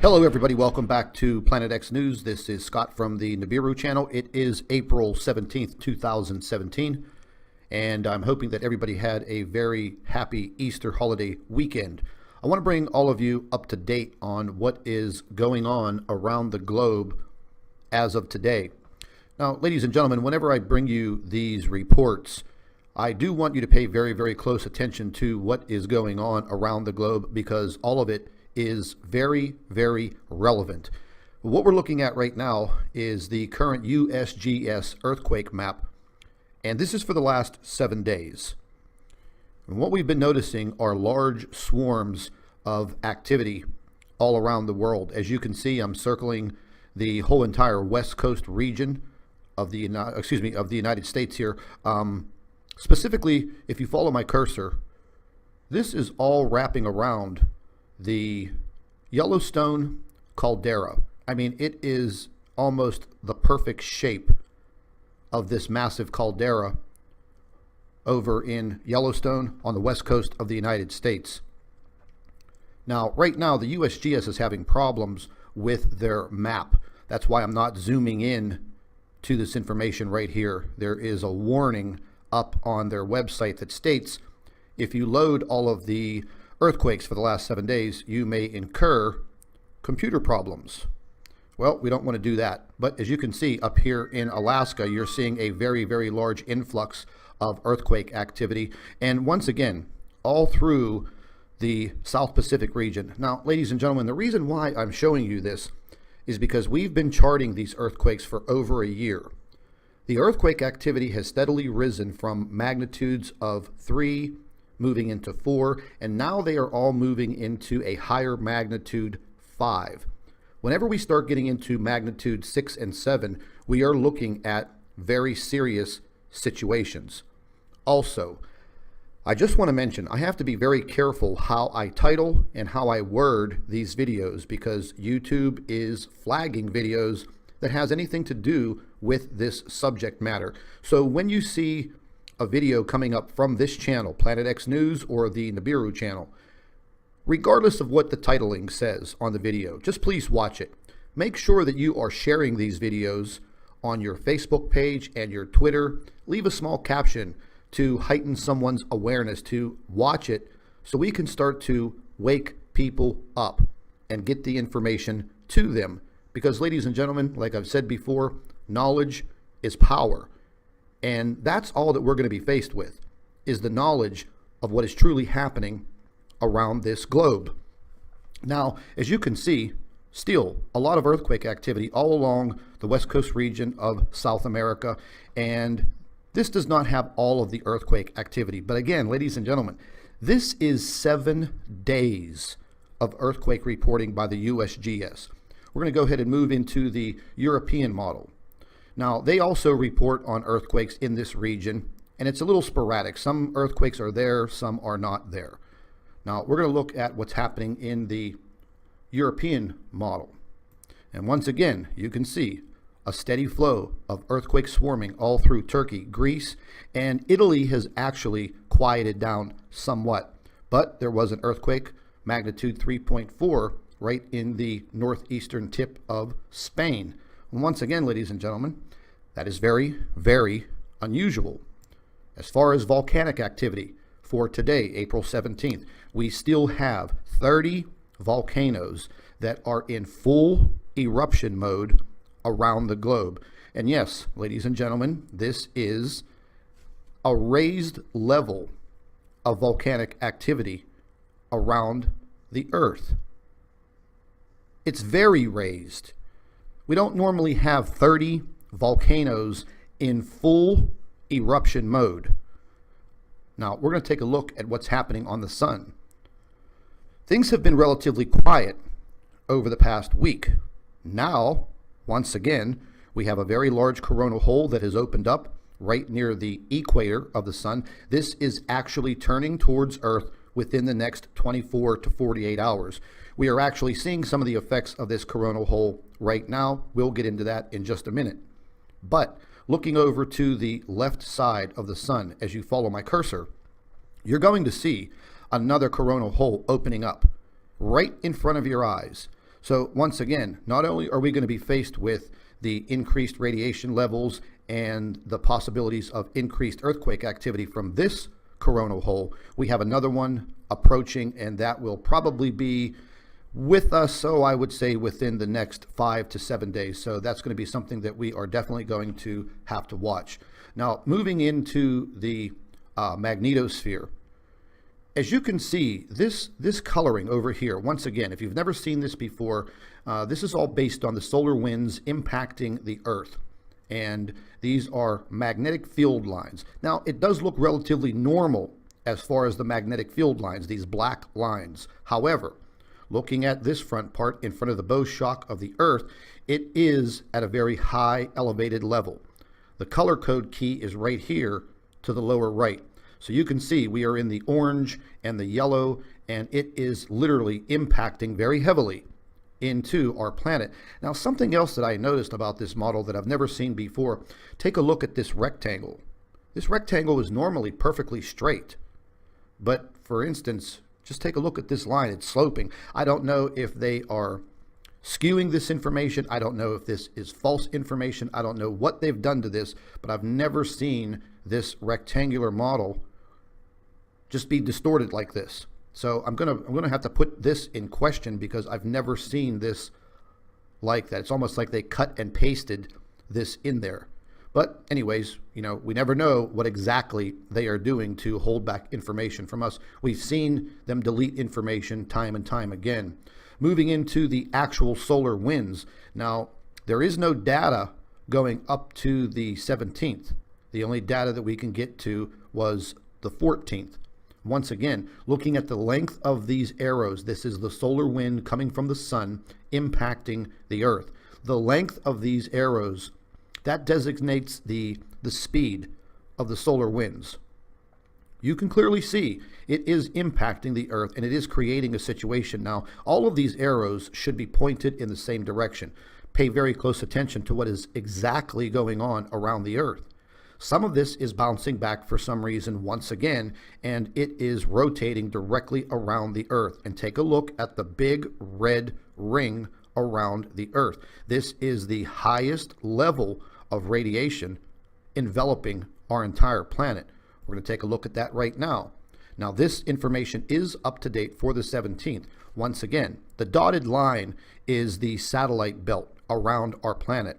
Hello everybody, welcome back to Planet X News. This is Scott from the Nibiru channel. It is April 17th, 2017, and I'm hoping that everybody had a very happy Easter holiday weekend. I want to bring all of you up to date on what is going on around the globe as of today. Now, ladies and gentlemen, whenever I bring you these reports, I do want you to pay very, very close attention to what is going on around the globe, because all of it is very, very relevant. What we're looking at right now is the current USGS earthquake map, and this is for the last 7 days. And what we've been noticing are large swarms of activity all around the world. As you can see, I'm circling the whole entire West Coast region of the United States here. Specifically, if you follow my cursor, this is all wrapping around the Yellowstone caldera. I mean, it is almost the perfect shape of this massive caldera over in Yellowstone on the west coast of the United States. Now, right now, the USGS is having problems with their map. That's why I'm not zooming in to this information right here. There is a warning up on their website that states if you load all of the earthquakes for the last 7 days, you may incur computer problems. Well, we don't want to do that. But as you can see up here in Alaska, you're seeing a very, very large influx of earthquake activity. And once again, all through the South Pacific region. Now, ladies and gentlemen, the reason why I'm showing you this is because we've been charting these earthquakes for over a year. The earthquake activity has steadily risen from magnitudes of 3, moving into 4, and now they are all moving into a higher magnitude 5. Whenever we start getting into magnitude 6 and 7, we are looking at very serious situations. Also, I just want to mention, I have to be very careful how I title and how I word these videos, because YouTube is flagging videos that has anything to do with this subject matter. So when you see a video coming up from this channel, Planet X News or the Nibiru channel, regardless of what the titling says on the video, just please watch it. Make sure that you are sharing these videos on your Facebook page and your Twitter. Leave a small caption to heighten someone's awareness to watch it, so we can start to wake people up and get the information to them. Because, ladies and gentlemen, like I've said before, knowledge is power. And that's all that we're going to be faced with, is the knowledge of what is truly happening around this globe. Now, as you can see, still a lot of earthquake activity all along the west coast region of South America. And this does not have all of the earthquake activity. But again, ladies and gentlemen, this is 7 days of earthquake reporting by the USGS. We're going to go ahead and move into the European model. Now, they also report on earthquakes in this region, and it's a little sporadic. Some earthquakes are there, some are not there. Now, we're going to look at what's happening in the European model. And once again, you can see a steady flow of earthquakes swarming all through Turkey, Greece, and Italy has actually quieted down somewhat. But there was an earthquake, magnitude 3.4, right in the northeastern tip of Spain. And once again, ladies and gentlemen, that is very, very unusual. As far as volcanic activity for today, April 17th, we still have 30 volcanoes that are in full eruption mode around the globe. And yes, ladies and gentlemen, this is a raised level of volcanic activity around the Earth. It's very raised. We don't normally have 30 volcanoes in full eruption mode. Now, we're going to take a look at what's happening on the sun. Things have been relatively quiet over the past week. Now, once again, we have a very large coronal hole that has opened up right near the equator of the sun. This is actually turning towards Earth within the next 24 to 48 hours. We are actually seeing some of the effects of this coronal hole right now. We'll get into that in just a minute. But looking over to the left side of the sun, as you follow my cursor, you're going to see another coronal hole opening up right in front of your eyes. So once again, not only are we going to be faced with the increased radiation levels and the possibilities of increased earthquake activity from this coronal hole, we have another one approaching, and that will probably be with us, so I would say within the next 5 to 7 days. So that's going to be something that we are definitely going to have to watch. Now, moving into the magnetosphere, as you can see, this coloring over here, once again, if you've never seen this before, this is all based on the solar winds impacting the Earth. And these are magnetic field lines. Now, it does look relatively normal as far as the magnetic field lines, these black lines. However, looking at this front part in front of the bow shock of the Earth, it is at a very high elevated level. The color code key is right here to the lower right. So you can see we are in the orange and the yellow, and it is literally impacting very heavily into our planet. Now, something else that I noticed about this model that I've never seen before, take a look at this rectangle. This rectangle is normally perfectly straight, but for instance, just take a look at this line. It's sloping. I don't know if they are skewing this information. I don't know if this is false information. I don't know what they've done to this, but I've never seen this rectangular model just be distorted like this. So I'm gonna have to put this in question, because I've never seen this like that. It's almost like they cut and pasted this in there. But anyways, you know, we never know what exactly they are doing to hold back information from us. We've seen them delete information time and time again. Moving into the actual solar winds. Now, there is no data going up to the 17th. The only data that we can get to was the 14th. Once again, looking at the length of these arrows, this is the solar wind coming from the sun impacting the Earth. The length of these arrows, that designates the speed of the solar winds. You can clearly see it is impacting the Earth, and it is creating a situation. Now, all of these arrows should be pointed in the same direction. Pay very close attention to what is exactly going on around the Earth. Some of this is bouncing back for some reason once again, and it is rotating directly around the Earth. And take a look at the big red ring around the Earth. This is the highest level of radiation enveloping our entire planet. We're going to take a look at that right now. Now, this information is up to date for the 17th. Once again, the dotted line is the satellite belt around our planet.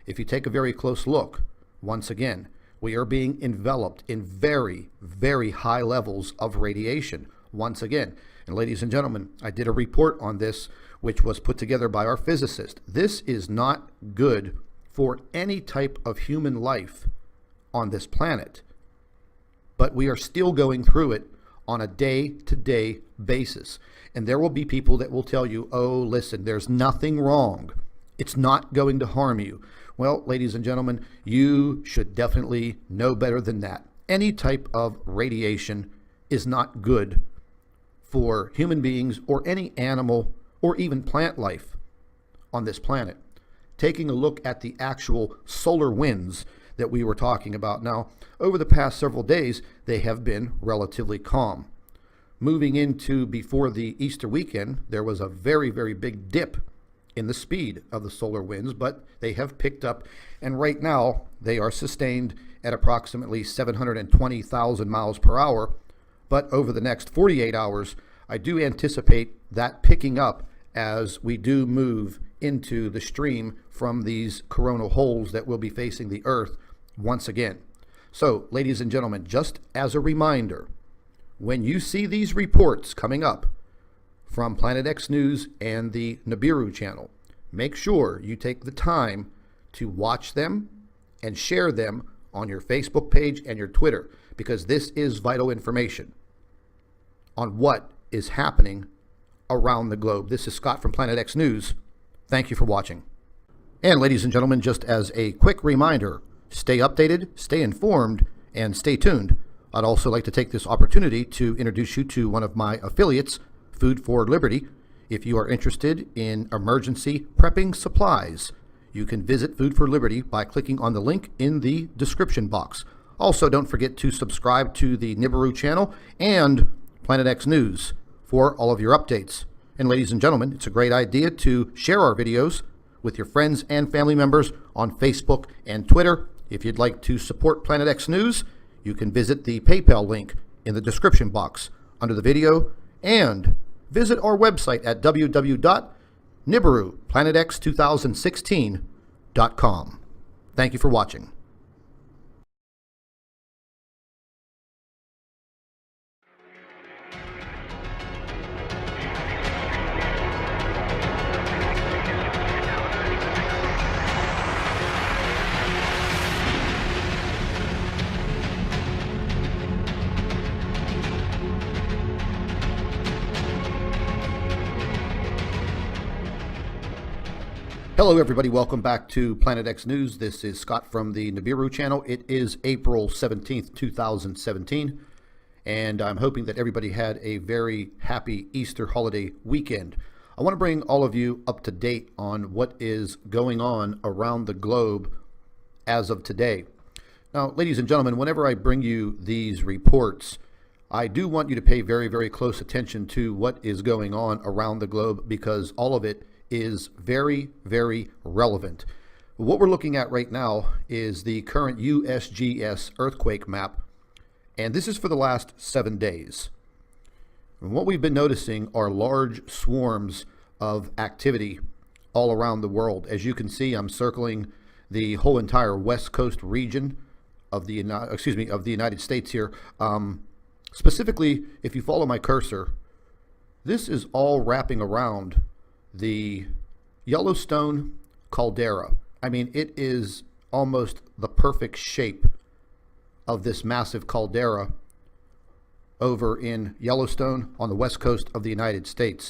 If you take a very close look, once again, we are being enveloped in very, very high levels of radiation once again. And ladies and gentlemen, I did a report on this, which was put together by our physicist. This is not good for any type of human life on this planet. But we are still going through it on a day-to-day basis. And there will be people that will tell you, oh, listen, there's nothing wrong. It's not going to harm you. Well, ladies and gentlemen, you should definitely know better than that. Any type of radiation is not good for human beings or any animal or even plant life on this planet. Taking a look at the actual solar winds that we were talking about. Now, over the past several days, they have been relatively calm. Moving into before the Easter weekend, there was a very, very big dip in the speed of the solar winds, but they have picked up, and right now they are sustained at approximately 720,000 miles per hour. But over the next 48 hours, I do anticipate that picking up as we do move into the stream from these coronal holes that will be facing the Earth once again. So, ladies and gentlemen, just as a reminder, when you see these reports coming up from Planet X News and the Nibiru channel, make sure you take the time to watch them and share them on your Facebook page and your Twitter, because this is vital information on what is happening around the globe. This is Scott from Planet X News. Thank you for watching. And ladies and gentlemen, just as a quick reminder, stay updated, stay informed, and stay tuned. I'd also like to take this opportunity to introduce you to one of my affiliates, Food for Liberty. If you are interested in emergency prepping supplies, you can visit Food for Liberty by clicking on the link in the description box. Also, don't forget to subscribe to the Nibiru channel and Planet X News for all of your updates. And ladies and gentlemen, it's a great idea to share our videos with your friends and family members on Facebook and Twitter. If you'd like to support Planet X News, you can visit the PayPal link in the description box under the video and visit our website at www.nibiru planetx2016.com. Thank you for watching. Hello everybody, welcome back to Planet X News. This is Scott from the Nibiru channel. It is April 17th, 2017, and I'm hoping that everybody had a very happy Easter holiday weekend. I want to bring all of you up to date on what is going on around the globe as of today. Now, ladies and gentlemen, whenever I bring you these reports, I do want you to pay very, very close attention to what is going on around the globe, because all of it is very, very relevant. What we're looking at right now is the current USGS earthquake map, and this is for the last 7 days. And what we've been noticing are large swarms of activity all around the world. As you can see, I'm circling the whole entire west coast region of the United States here. Specifically, if you follow my cursor, this is all wrapping around the Yellowstone caldera. I mean, it is almost the perfect shape of this massive caldera over in Yellowstone on the west coast of the United States.